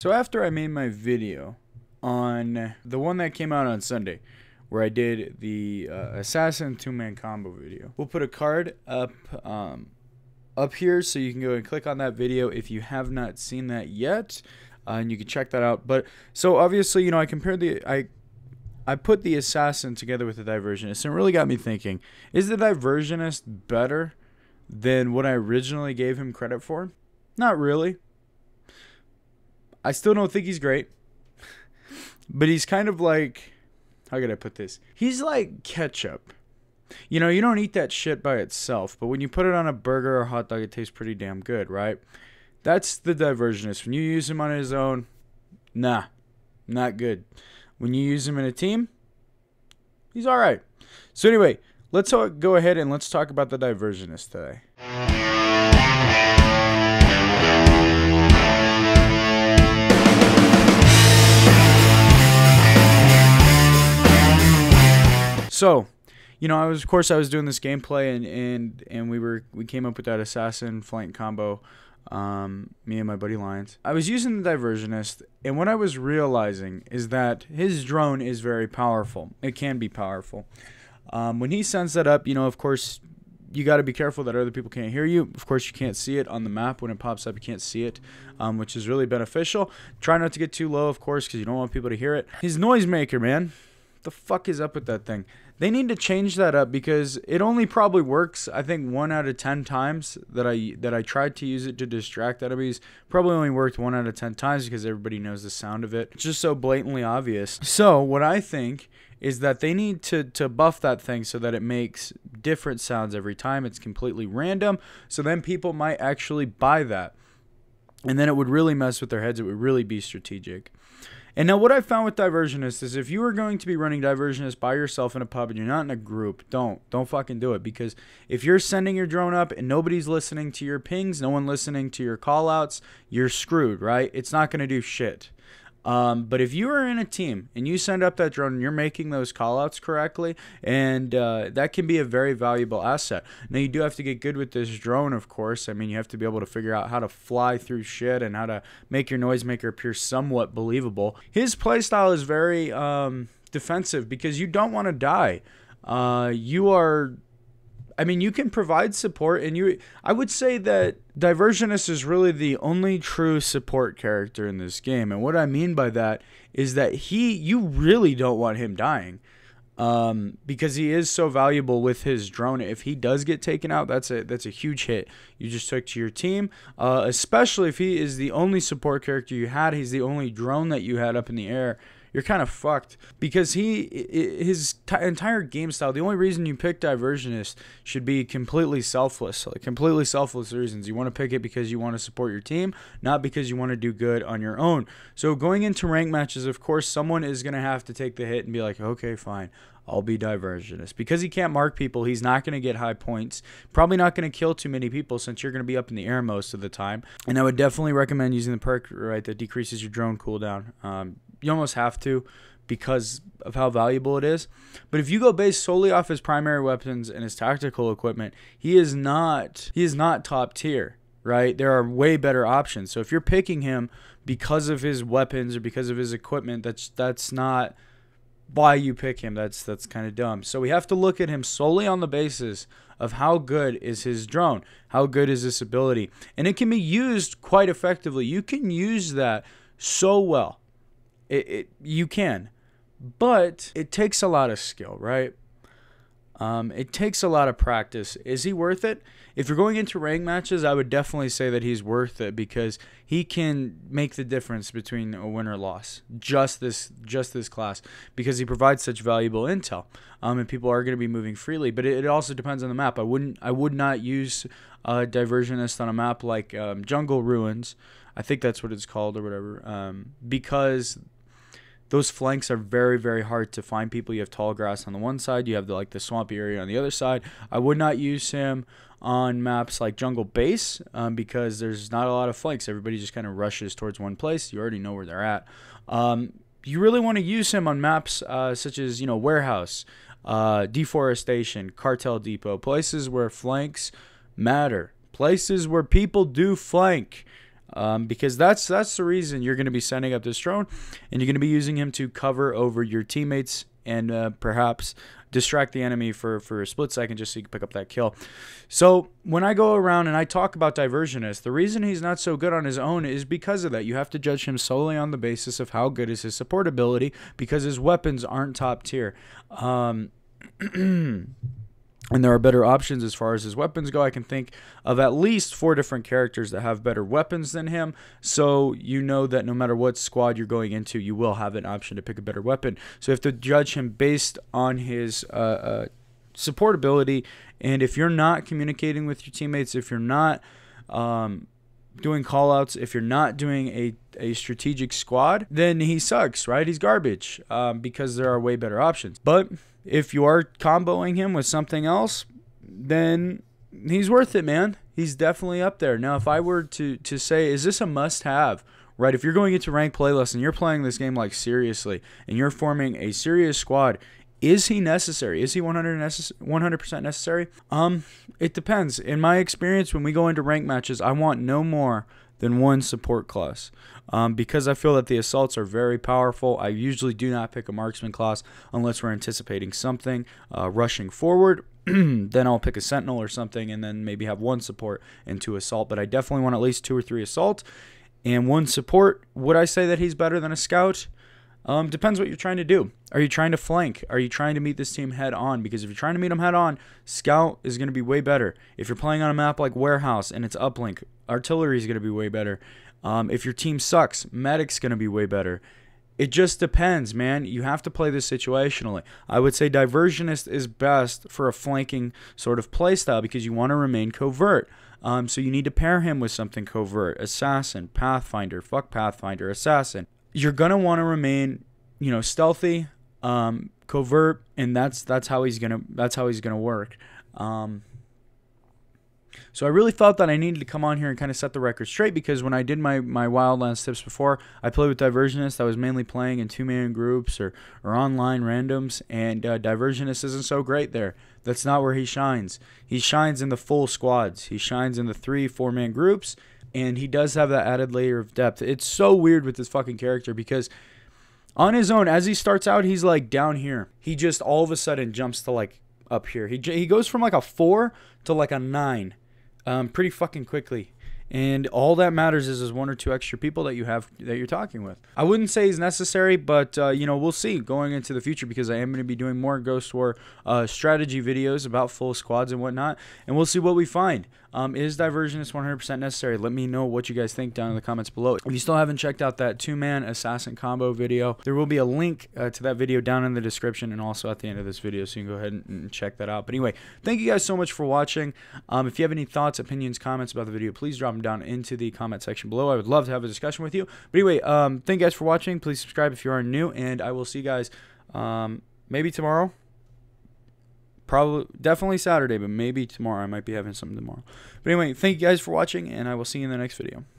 So after I made my video on the one that came out on Sunday, where I did the assassin two-man combo video, we'll put a card up here so you can go and click on that video if you have not seen that yet, and you can check that out. But so obviously, you know, I compared I put the assassin together with the diversionist, and it really got me thinking: is the diversionist better than what I originally gave him credit for? Not really. I still don't think he's great, but he's kind of like, how could I put this? He's like ketchup. You know, you don't eat that shit by itself, but when you put it on a burger or a hot dog, it tastes pretty damn good, right? That's the diversionist. When you use him on his own, nah, not good. When you use him in a team, he's all right. So anyway, let's go ahead and let's talk about the diversionist today. So, you know, of course I was doing this gameplay and we came up with that assassin flank combo, me and my buddy Lions. I was using the diversionist, and what I was realizing is that his drone is very powerful. It can be powerful. When he sends that up, you know, of course, you got to be careful that other people can't hear you. Of course, you can't see it on the map. When it pops up, you can't see it, which is really beneficial. Try not to get too low, of course, because you don't want people to hear it. His noisemaker, man. What the fuck is up with that thing? They need to change that up, because it only probably works, I think, 1 out of 10 times that I tried to use it to distract enemies. Probably only worked 1 out of 10 times because everybody knows the sound of it. It's just so blatantly obvious. So what I think is that they need to buff that thing so that it makes different sounds every time. It's completely random, so then people might actually buy that. And then it would really mess with their heads. It would really be strategic. And now what I found with Diversionist is if you are going to be running Diversionist by yourself in a pub and you're not in a group, don't fucking do it. Because if you're sending your drone up and nobody's listening to your pings, no one listening to your callouts, you're screwed, right? It's not going to do shit. But if you are in a team and you send up that drone and you're making those callouts correctly, and that can be a very valuable asset. Now, you do have to get good with this drone, of course. I mean, you have to be able to figure out how to fly through shit and how to make your noisemaker appear somewhat believable. His playstyle is very defensive, because you don't want to die. I mean, you can provide support, and I would say that Diversionist is really the only true support character in this game. And what I mean by that is that you really don't want him dying, because he is so valuable with his drone. If he does get taken out, that's a huge hit you just took to your team, especially if he is the only support character you had. He's the only drone that you had up in the air. You're kind of fucked, because his entire game style, the only reason you pick Diversionist should be completely selfless. Like, completely selfless reasons. You want to pick it because you want to support your team, not because you want to do good on your own. So going into rank matches, of course, someone is going to have to take the hit and be like, okay, fine, I'll be Diversionist. Because he can't mark people, he's not going to get high points. Probably not going to kill too many people, since you're going to be up in the air most of the time. And I would definitely recommend using the perk, right, that decreases your drone cooldown. You almost have to, because of how valuable it is. But if you go based solely off his primary weapons and his tactical equipment, he is not top tier, right? There are way better options. So if you're picking him because of his weapons or because of his equipment, that's not why you pick him. That's kind of dumb. So we have to look at him solely on the basis of how good is his drone, how good is this ability, and it can be used quite effectively. You can use that so well. You can, but it takes a lot of skill, right? It takes a lot of practice. Is he worth it? If you're going into rank matches, I would definitely say that he's worth it, because he can make the difference between a win or loss. Just this class, because he provides such valuable intel, and people are going to be moving freely. But it also depends on the map. I would not use Diversionist on a map like Jungle Ruins. I think that's what it's called, or whatever, because those flanks are very, very hard to find people. You have tall grass on the one side. You have the swampy area on the other side. I would not use him on maps like Jungle Base, because there's not a lot of flanks. Everybody just kind of rushes towards one place. You already know where they're at. You really want to use him on maps such as, Warehouse, Deforestation, Cartel Depot, places where flanks matter, places where people do flank. because that's the reason you're going to be setting up this drone, and you're going to be using him to cover over your teammates and perhaps distract the enemy for a split second just so you can pick up that kill. So when I go around and I talk about Diversionist, the reason he's not so good on his own is because of that. You have to judge him solely on the basis of how good is his support ability, because his weapons aren't top tier. And there are better options as far as his weapons go. I can think of at least 4 different characters that have better weapons than him. So you know that no matter what squad you're going into, you will have an option to pick a better weapon. So you have to judge him based on his support ability. And if you're not communicating with your teammates, if you're not doing callouts, if you're not doing a strategic squad, then he sucks, right? He's garbage, because there are way better options. But if you are comboing him with something else, then he's worth it, man. He's definitely up there. Now, if I were to say, is this a must-have, right? If you're going into ranked playlists and you're playing this game like seriously, and you're forming a serious squad, is he necessary? Is he 100% necessary? It depends. In my experience, when we go into ranked matches, I want no more than 1 support class. Because I feel that the assaults are very powerful. I usually do not pick a marksman class unless we're anticipating something rushing forward. Then I'll pick a sentinel or something, and then maybe have 1 support and 2 assault. But I definitely want at least 2 or 3 assault and 1 support. Would I say that he's better than a scout? Depends what you're trying to do. Are you trying to flank? Are you trying to meet this team head on? Because if you're trying to meet them head on, scout is going to be way better. If you're playing on a map like warehouse and it's uplink, artillery is going to be way better. If your team sucks, medic's going to be way better. It just depends, man. You have to play this situationally. I would say Diversionist is best for a flanking sort of playstyle because you want to remain covert. So you need to pair him with something covert. Assassin, Pathfinder, fuck Pathfinder, Assassin. You're going to want to remain, you know, stealthy, covert, and that's how he's going to work. So I really felt that I needed to come on here and kind of set the record straight, because when I did my Wildlands tips before, I played with Diversionist. I was mainly playing in 2-man groups or online randoms, and Diversionist isn't so great there. That's not where he shines. He shines in the full squads. He shines in the 3-4-man groups, and he does have that added layer of depth. It's so weird with this fucking character, because on his own, as he starts out, he's like down here. He just all of a sudden jumps to like up here. He goes from like a 4 to like a 9. Pretty fucking quickly, and all that matters is 1 or 2 extra people that you're talking with. I wouldn't say he's necessary, but you know, we'll see going into the future, because I am going to be doing more Ghost War strategy videos about full squads and whatnot, and we'll see what we find. Is Diversionist 100% necessary? Let me know what you guys think down in the comments below. If you still haven't checked out that 2-man assassin combo video, there will be a link to that video down in the description and also at the end of this video, so you can go ahead and check that out. But anyway, thank you guys so much for watching. If you have any thoughts, opinions, comments about the video, please drop them down into the comment section below. I would love to have a discussion with you. But anyway, thank you guys for watching. Please subscribe if you are new, and I will see you guys maybe tomorrow. Probably, definitely Saturday, but maybe tomorrow. I might be having something tomorrow. But anyway, thank you guys for watching, and I will see you in the next video.